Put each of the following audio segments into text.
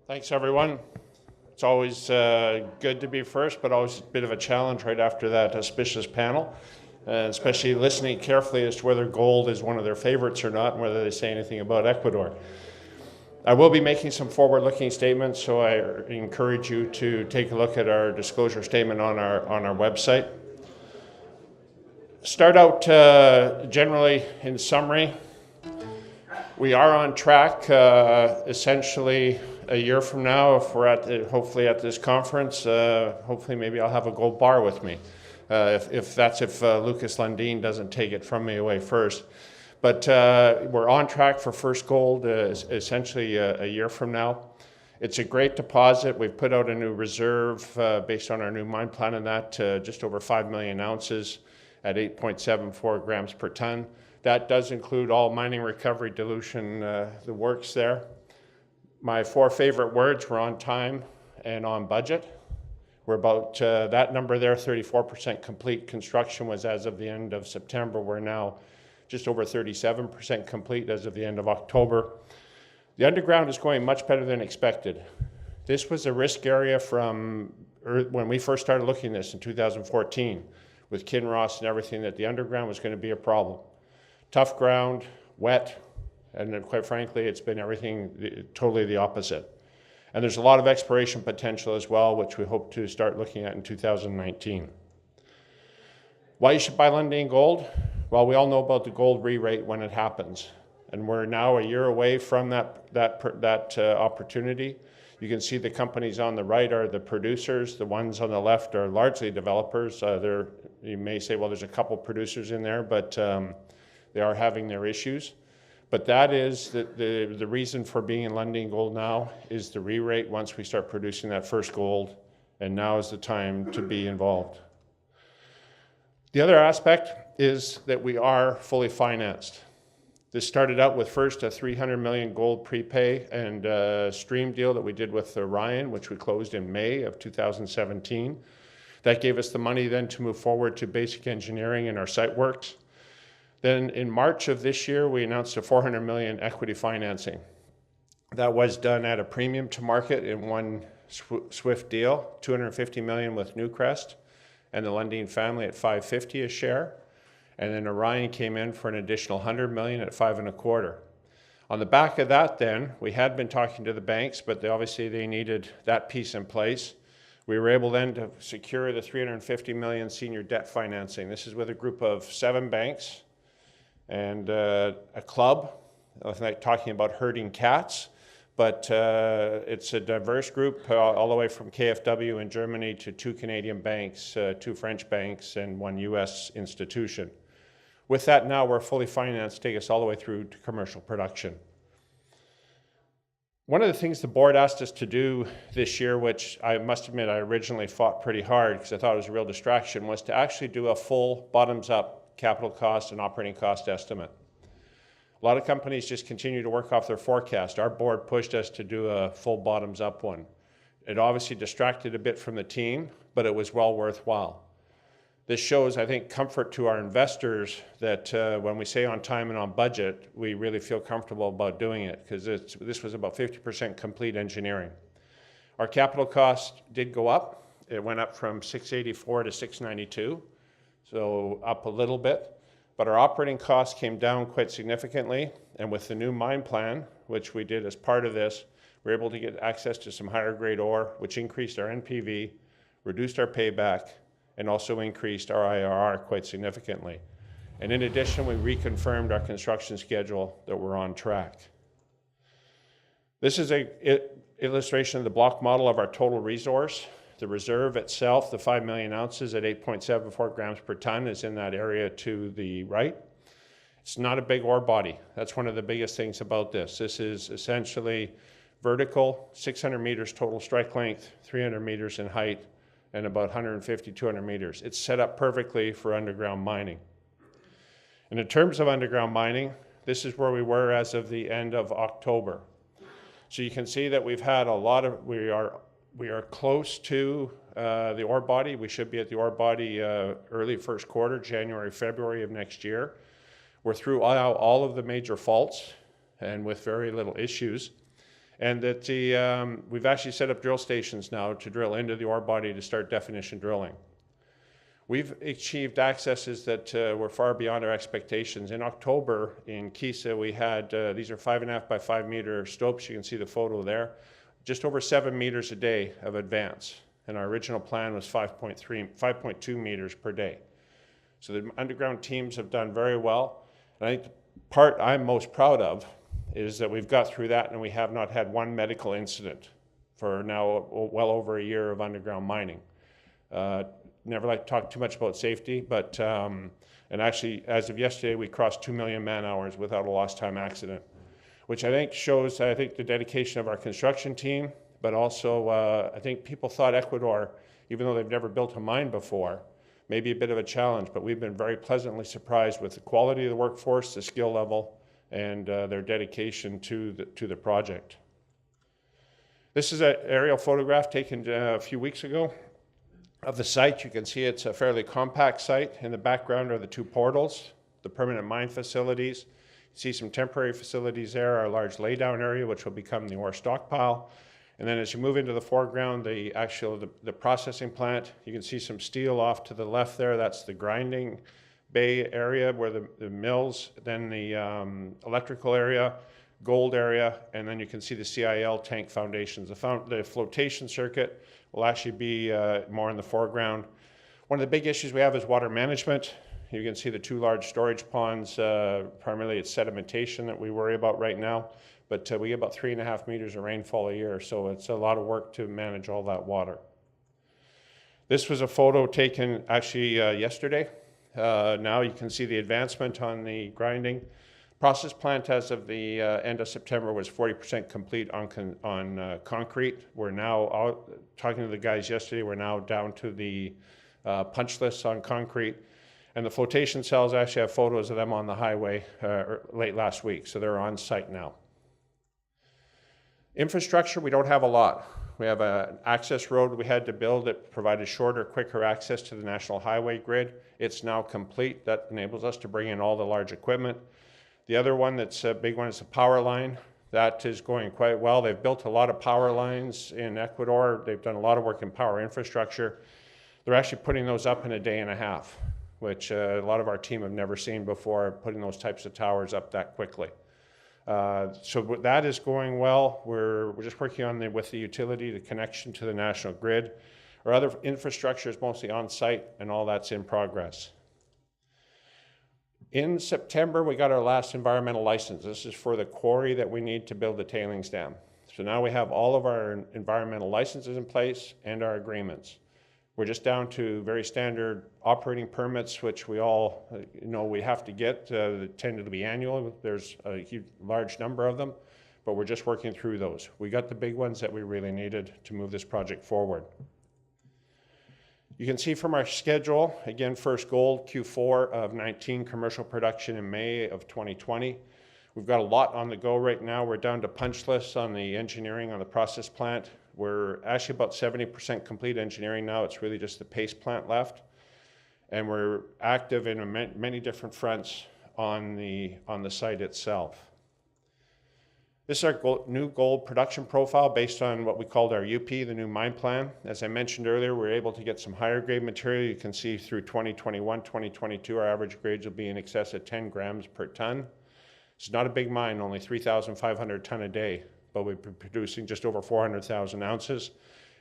Thanks, everyone. It's always good to be first, but always a bit of a challenge right after that auspicious panel, especially listening carefully as to whether gold is one of their favorites or not, and whether they say anything about Ecuador. I will be making some forward-looking statements, so I encourage you to take a look at our disclosure statement on our website. Start out generally in summary. We are on track essentially a year from now, if we're hopefully at this conference. Hopefully maybe I'll have a gold bar with me, if Lucas Lundin doesn't take it from me away first. But we're on track for first gold essentially a year from now. It's a great deposit. We've put out a new reserve based on our new mine plan, and that just over 5 million ounces at 8.74 grams per ton. That does include all mining recovery, dilution, the works there. My 4 favorite words were on time and on budget. We're about that number there, 34% complete. Construction was as of the end of September. We're now just over 37% complete as of the end of October. The underground is going much better than expected. This was a risk area from when we first started looking at this in 2014 with Kinross and everything, that the underground was going to be a problem. Tough ground, wet, and quite frankly, it's been everything totally the opposite. And there's a lot of exploration potential as well, which we hope to start looking at in 2019. Why you should buy Lundin Gold? Well, we all know about the gold re-rate when it happens. And we're now a year away from that opportunity. You can see the companies on the right are the producers. The ones on the left are largely developers. You may say, well, there's a couple producers in there, but they are having their issues. But that is the reason for being in Lundin Gold now is the re-rate once we start producing that first gold, and now is the time to be involved. The other aspect is that we are fully financed. This started out with first a 300 million gold prepay and stream deal that we did with Orion, which we closed in May of 2017. That gave us the money then to move forward to basic engineering and our site works. Then in March of this year, we announced a 400 million equity financing. That was done at a premium to market in one swift deal, 250 million with Newcrest and the Lundin family at 550 a share. And then Orion came in for an additional 100 million at 5.25. On the back of that then, we had been talking to the banks, but obviously they needed that piece in place. We were able then to secure the 350 million senior debt financing. This is with a group of 7 banks and a club. I was like talking about herding cats, but it's a diverse group all the way from KfW in Germany to 2 Canadian banks, 2 French banks, and 1 US institution. With that now, we're fully financed to take us all the way through to commercial production. One of the things the board asked us to do this year, which I must admit I originally fought pretty hard because I thought it was a real distraction, was to actually do a full bottoms-up capital cost and operating cost estimate. A lot of companies just continue to work off their forecast. Our board pushed us to do a full bottoms-up one. It obviously distracted a bit from the team, but it was well worthwhile. This shows, I think, comfort to our investors that when we say on time and on budget, we really feel comfortable about doing it, because this was about 50% complete engineering. Our capital cost did go up. It went up from 684 to 692, so up a little bit. But our operating costs came down quite significantly, and with the new mine plan, which we did as part of this, we were able to get access to some higher grade ore, which increased our NPV, reduced our payback, and also increased our IRR quite significantly. And in addition, we reconfirmed our construction schedule that we're on track. This is an illustration of the block model of our total resource. The reserve itself, the 5 million ounces at 8.74 grams per ton, is in that area to the right. It's not a big ore body. That's one of the biggest things about this. This is essentially vertical, 600 meters total strike length, 300 meters in height, and about 150, 200 meters. It's set up perfectly for underground mining. And in terms of underground mining, this is where we were as of the end of October. So you can see that we've had a lot of, we are close to the ore body. We should be at the ore body early first quarter, January, February of next year. We're through all of the major faults and with very little issues. And that we've actually set up drill stations now to drill into the ore body to start definition drilling. We've achieved accesses that were far beyond our expectations. In October in Kisa, we had, these are 5.5 by 5 meter stopes. You can see the photo there. Just over 7 meters a day of advance. And our original plan was 5.2 meters per day. So the underground teams have done very well. And I think the part I'm most proud of is that we've got through that and we have not had one medical incident for now well over a year of underground mining. Never like to talk too much about safety, but, and actually as of yesterday, we crossed 2 million man hours without a lost time accident, which I think shows, the dedication of our construction team, but also I think people thought Ecuador, even though they've never built a mine before, may be a bit of a challenge, but we've been very pleasantly surprised with the quality of the workforce, the skill level, and their dedication to the project. This is an aerial photograph taken a few weeks ago of the site. You can see it's a fairly compact site. In the background are the two portals, the permanent mine facilities. You see some temporary facilities there, our large laydown area, which will become the ore stockpile. And then as you move into the foreground, the processing plant, you can see some steel off to the left there. That's the grinding bay area where the mills, then the electrical area, gold area, and then you can see the CIL tank foundations. The flotation circuit will actually be more in the foreground. One of the big issues we have is water management. You can see the two large storage ponds. Primarily it's sedimentation that we worry about right now, but we get about 3.5 meters of rainfall a year, so it's a lot of work to manage all that water. This was a photo taken actually yesterday. Now you can see the advancement on the grinding. Process plant as of the end of September was 40% complete on concrete. We're now, talking to the guys yesterday, we're now down to the punch lists on concrete. And the flotation cells, actually have photos of them on the highway late last week, so they're on site now. Infrastructure, we don't have a lot. We have an access road we had to build that provided shorter, quicker access to the national highway grid. It's now complete. That enables us to bring in all the large equipment. The other one that's a big one is the power line. That is going quite well. They've built a lot of power lines in Ecuador. They've done a lot of work in power infrastructure. They're actually putting those up in a day and a half, which a lot of our team have never seen before, putting those types of towers up that quickly. So that is going well. We're just working on with the utility, the connection to the national grid. Our other infrastructure is mostly on site, and all that's in progress. In September, we got our last environmental license. This is for the quarry that we need to build the tailings dam. So now we have all of our environmental licenses in place and our agreements. We're just down to very standard operating permits, which we all know we have to get. They tend to be annual. There's a huge, large number of them, but we're just working through those. We got the big ones that we really needed to move this project forward. You can see from our schedule, again, first gold, Q4 of 19, commercial production in May of 2020. We've got a lot on the go right now. We're down to punch lists on the engineering on the process plant. We're actually about 70% complete engineering now. It's really just the paste plant left. And we're active in many different fronts on the site itself. This is our new gold production profile based on what we called our UP, the new mine plan. As I mentioned earlier, we're able to get some higher grade material. You can see through 2021, 2022, our average grades will be in excess of 10 grams per ton. It's not a big mine, only 3,500 ton a day, but we've been producing just over 400,000 ounces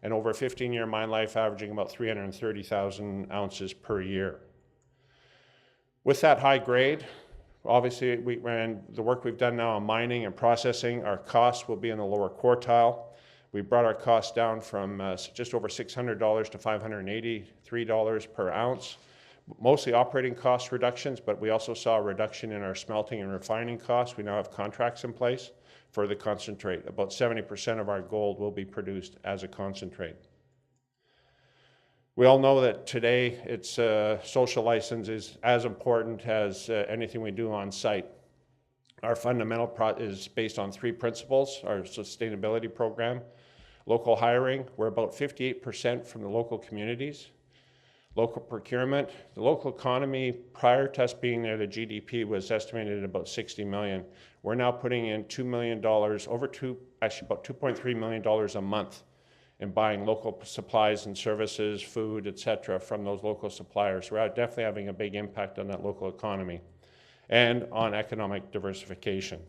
and over a 15-year mine life averaging about 330,000 ounces per year. With that high grade, obviously, the work we've done now on mining and processing, our costs will be in the lower quartile. We brought our costs down from just over $600 to $583 per ounce. Mostly operating cost reductions, but we also saw a reduction in our smelting and refining costs. We now have contracts in place for the concentrate. About 70% of our gold will be produced as a concentrate. We all know that today it's social license is as important as anything we do on site. Our fundamental is based on 3 principles: our sustainability program, local hiring. We're about 58% from the local communities. Local procurement, the local economy prior to us being there, the GDP was estimated at about 60 million. We're now putting in $2 million, about $2.3 million a month in buying local supplies and services, food, etc., from those local suppliers. We're definitely having a big impact on that local economy and on economic diversification.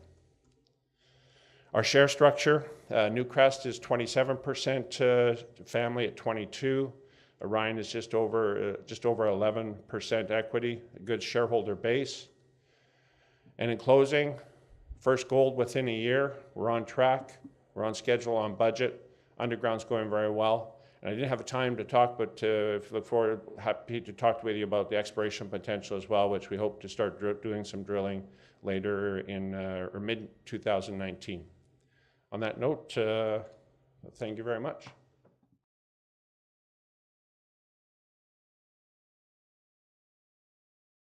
Our share structure, Newcrest is 27%, family at 22%. Orion is just over 11% equity, a good shareholder base. And in closing, first gold within a year. We're on track. We're on schedule, on budget. Underground's going very well. And I didn't have time to talk, but if you look forward, happy to talk with you about the exploration potential as well, which we hope to start doing some drilling later in or mid-2019. On that note, thank you very much.